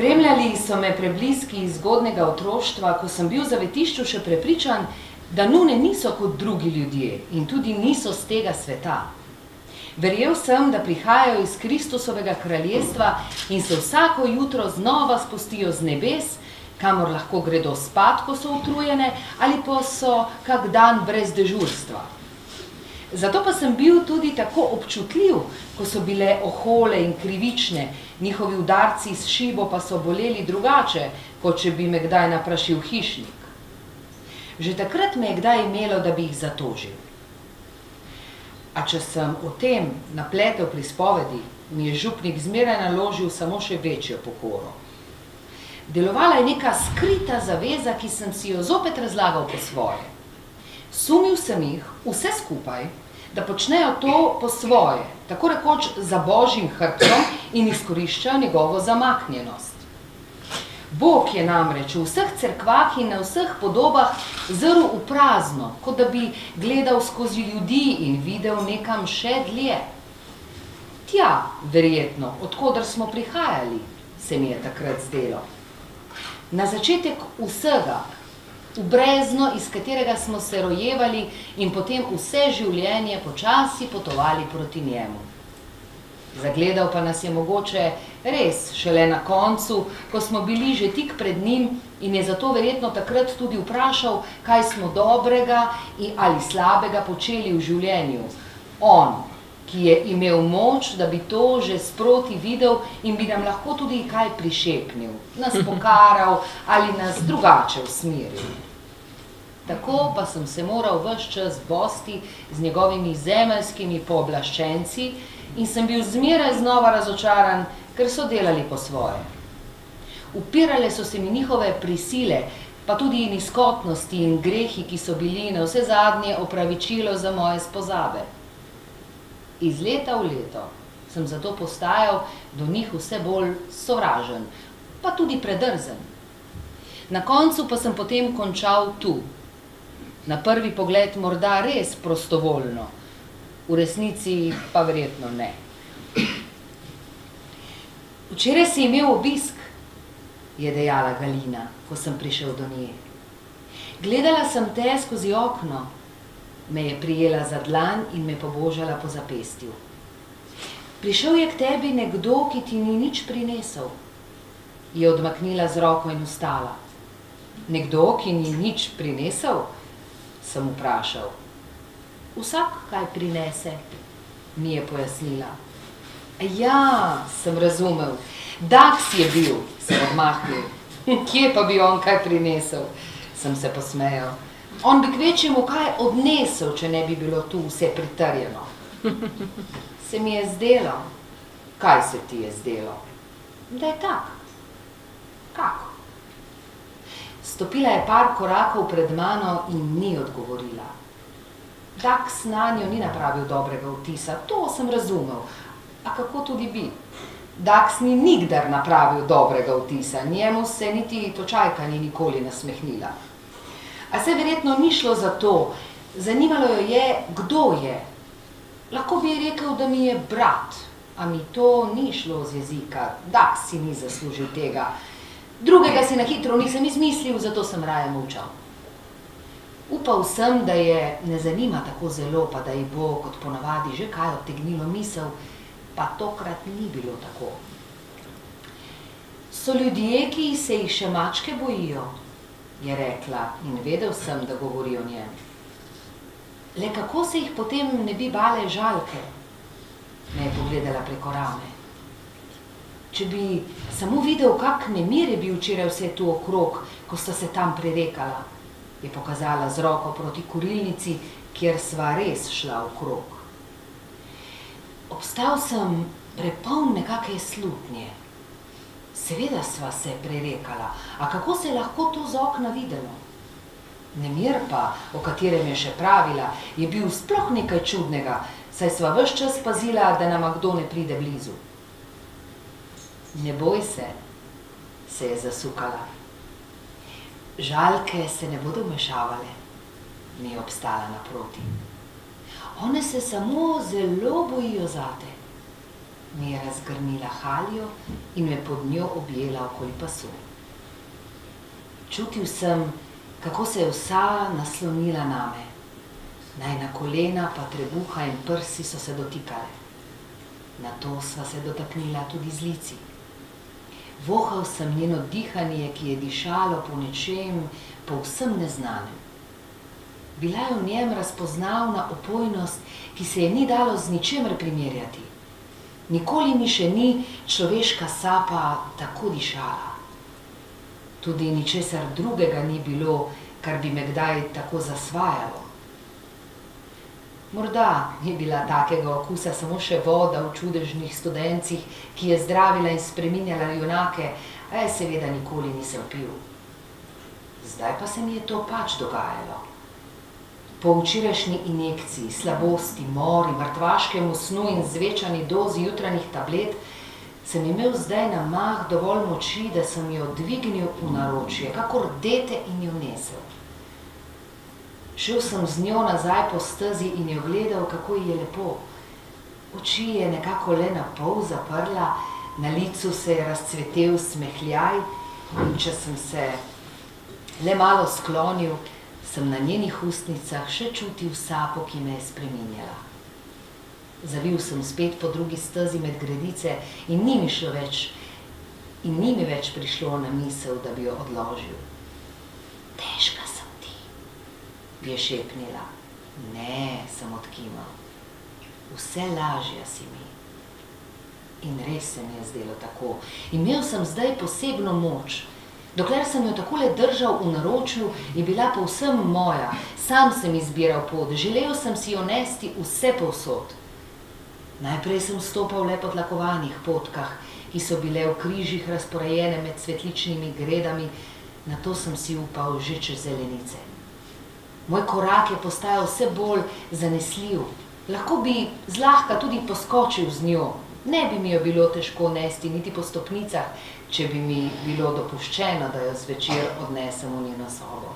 Spremljali so me prebliski iz zgodnjega otroštva, ko sem bil v zavetišču še prepričan, da nune niso kot drugi ljudje in tudi niso z tega sveta. Verjel sem, da prihajajo iz Kristusovega kraljestva in se vsako jutro znova spustijo z nebes, kamor lahko gredo spat, ko so utrujene, ali pa so kak dan brez dežurstva. Zato pa sem bil tudi tako občutljiv, ko so bile ohole in krivične, njihovi udarci s šibo pa so boleli drugače, kot če bi me kdaj naprašil hišnik. Že takrat me je kdaj imelo, da bi jih zatožil. A če sem o tem napletel prispovedi, mi je župnik zmeraj naložil samo še večjo pokoro. Delovala je neka skrita zaveza, ki sem si jo zopet razlagal po svoje. Sumil sem jih, vse skupaj, da počnejo to po svoje, tako rekoč za Božjim hrbtom in izkoriščajo njegovo zamaknjenost. Bog je namreč v vseh cerkvah in na vseh podobah zrl v prazno, kot da bi gledal skozi ljudi in videl nekam še dlje. Tja, verjetno, od koder smo prihajali, se mi je takrat zdelo. Na začetek vsega, v brezno, iz katerega smo se rojevali in potem vse življenje počasi potovali proti njemu. Zagledal pa nas je mogoče res šele na koncu, ko smo bili že tik pred njim in je zato verjetno takrat tudi vprašal, kaj smo dobrega ali slabega počeli v življenju. On, ki je imel moč, da bi to že sproti videl in bi nam lahko tudi kaj prišepnil, nas pokaral ali nas drugače usmeril. Tako pa sem se moral ves čas bosti z njegovimi zemeljskimi pooblaščenci in sem bil zmeraj znova razočaran, ker so delali po svoje. Upirale so se mi njihove prisile, pa tudi nizkotnosti in grehi, ki so bili na vse zadnje opravičilo za moje spozabe. Iz leta v leto sem zato postajal do njih vse bolj sovražen, pa tudi predrzen. Na koncu pa sem potem končal tu. Na prvi pogled morda res prostovoljno, v resnici pa verjetno ne. Včeraj si imel obisk, je dejala Galina, ko sem prišel do nje. Gledala sem te skozi okno, me je prijela za dlan in me pobožala po zapestju. Prišel je k tebi nekdo, ki ti ni nič prinesel. Je odmaknila z roko in vstala. Nekdo, ki ni nič prinesel? Sem vprašal. Vsak kaj prinese, mi je pojasnila. Ja, sem razumel. Daks je bil, sem odmahnil. Kje pa bi on kaj prinesel? Sem se posmejal. On bi kvečjemu kaj odnesel, če ne bi bilo tu vse pritrjeno. Se mi je zdelo. Kaj se ti je zdelo? Da je tak. Kako? Stopila je par korakov pred mano in ni odgovorila. Daks nanjo ni napravil dobrega vtisa, to sem razumel. A kako tudi bi? Daks ni nikdar napravil dobrega vtisa, njemu se niti točajka ni nikoli nasmehnila. A se verjetno ni šlo za to, zanimalo jo je, kdo je. Lahko bi rekel, da mi je brat, a mi to ni šlo z jezika, Daks si ni zaslužil tega. Drugega si na hitro nisem izmislil, zato sem raje molčal. Upal sem, da je ne zanima tako zelo, pa da ji bo, kot ponavadi, že kaj odtegnilo misel, pa tokrat ni bilo tako. So ljudje, ki se jih še mačke bojijo, je rekla in vedel sem, da govori o njem. Le kako se jih potem ne bi bale žalke? Me je pogledala preko rame. Če bi samo videl, kak nemir je bil včeraj vse tu okrog, ko sta se tam prerekala, je pokazala z roko proti kurilnici, kjer sva res šla okrog. Obstal sem prepoln nekake slutnje. Seveda sva se prerekala, a kako se je lahko to z okna videlo? Nemir pa, o katerem je še pravila, je bil sploh nekaj čudnega, saj sva ves čas pazila, da nama kdo ne pride blizu. Ne boj se, se je zasukala. Žalke se ne bodo vmešavale, mi je obstala naproti. One se samo zelo bojijo zate. mi je razgrnila haljo in me pod njo objela okoli pasu. Čutil sem, kako se je vsa naslonila name. Najna kolena pa trebuha in prsi so se dotikale. Nato sva se dotaknila tudi z lici. Vohal sem njeno dihanje, ki je dišalo po nečem povsem neznanem. Bila je v njem razpoznavna opojnost, ki se je ni dalo z ničemer primerjati. Nikoli mi še ni človeška sapa tako dišala. Tudi ničesar drugega ni bilo, kar bi me kdaj tako zasvajalo. Morda je bila takega okusa samo še voda v čudežnih studencih, ki je zdravila in spreminjala junake, a je seveda nikoli nisem pil. Zdaj pa se mi je to pač dogajalo. Po včerajšnji injekciji, slabosti, mori, mrtvaškemu snu in zvečani dozi jutranjih tablet, sem imel zdaj na mah dovolj moči, da sem jo dvignil v naročje, kakor dete in jo nesel. Šel sem z njo nazaj po stezi in jo gledal, kako ji je lepo. Oči je nekako le na pol zaprla, na licu se je razcvetel smehljaj in če sem se le malo sklonil, sem na njenih ustnicah še čutil sapo, ki me je spreminjala. Zavil sem spet po drugi stezi med gredice in ni mi več prišlo na misel, da bi jo odložil. Težka sem ti, je šepnila. Ne, sem odkimal. Vse lažja si mi. In res se mi je zdelo tako. Imel sem zdaj posebno moč. Dokler sem jo takole držal v naročju, je bila povsem moja. Sam sem izbiral pot, želel sem si jo nesti vse povsod. Najprej sem stopal le po tlakovanih potkah, ki so bile v križih razporejene med cvetličnimi gredami, nato sem si upal že čez zelenice. Moj korak je postajal vse bolj zanesljiv. Lahko bi zlahka tudi poskočil z njo. Ne bi mi jo bilo težko nesti niti po stopnicah, če bi mi bilo dopuščeno, da jo zvečer odnesem v njeno sobo.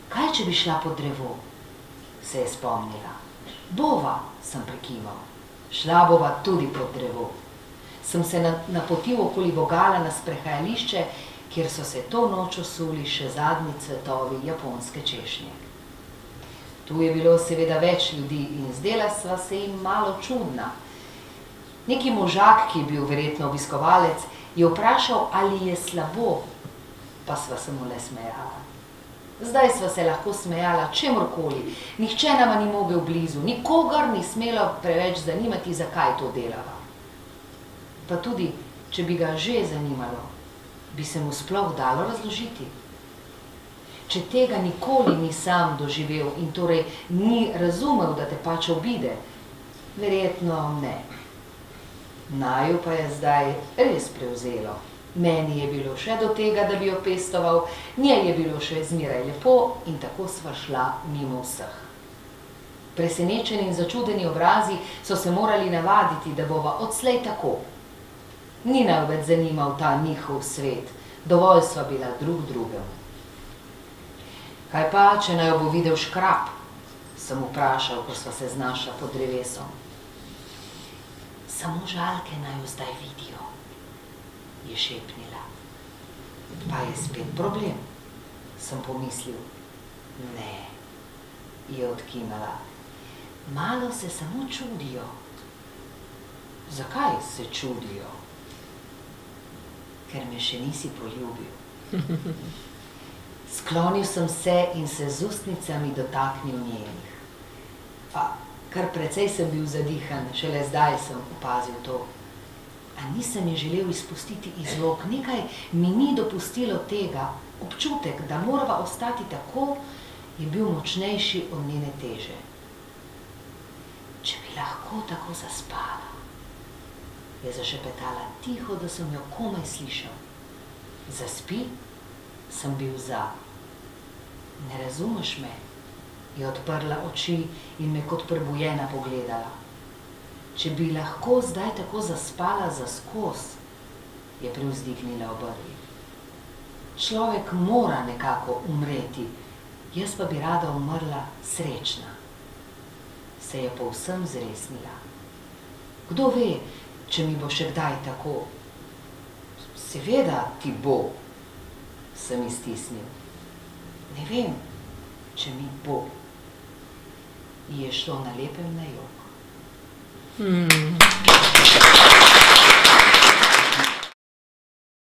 Kaj, če bi šla pod drevo? Se je spomnila. Bova, sem prekimal. Šla bova tudi pod drevo. Sem se napotil okoli vogala na sprehajališče, kjer so se to noč osuli še zadnji cvetovi japonske češnje. Tu je bilo seveda več ljudi in zdela sva se jim malo čudna. Neki možak, ki je bil verjetno obiskovalec, je vprašal, ali je slabo, pa sva se mu le smejala. Zdaj sva se lahko smejala čemorkoli, nihče nama ni mogel blizu, nikogar ni smelo preveč zanimati, zakaj to delava. Pa tudi, če bi ga že zanimalo, bi se mu sploh dalo razložiti. Če tega nikoli ni sam doživel in torej ni razumel, da te pač obide, verjetno ne. Naju pa je zdaj res prevzelo. Meni je bilo še do tega, da bi jo pestoval, njej je bilo še zmeraj lepo in tako sva šla mimo vseh. Presenečeni in začudeni obrazi so se morali navaditi, da bova odslej tako. Ni naju več zanimal ta njihov svet, dovolj sva bila drug drugemu. Kaj pa, če naju bo videl škrab? Sem vprašal, ko sva se znašla pod drevesom. Samo žalke naju zdaj vidijo, je šepnila. Pa je spet problem, sem pomislil. Ne, je odkimala. Malo se samo čudijo. Zakaj se čudijo? Ker me še nisi poljubil. Sklonil sem se in se z ustnicami dotaknil njenih. Kar precej sem bil zadihan, šele zdaj sem opazil to. A nisem je želel izpustiti iz rok, nekaj mi ni dopustilo tega. Občutek, da morava ostati tako, je bil močnejši od njene teže. Če bi lahko tako zaspala, je zašepetala tiho, da sem jo komaj slišal. Zaspi, sem bil za. Ne razumeš me? Je odprla oči in me kot prebujena pogledala. Če bi lahko zdaj tako zaspala zaskoz, je privzdignila obrvi. Človek mora nekako umreti, jaz pa bi rada umrla srečna. Se je povsem zresnila. Kdo ve, če mi bo še kdaj tako. Seveda ti bo, sem iztisnil. Ne vem, če mi bo. Je šlo na lepem na jok.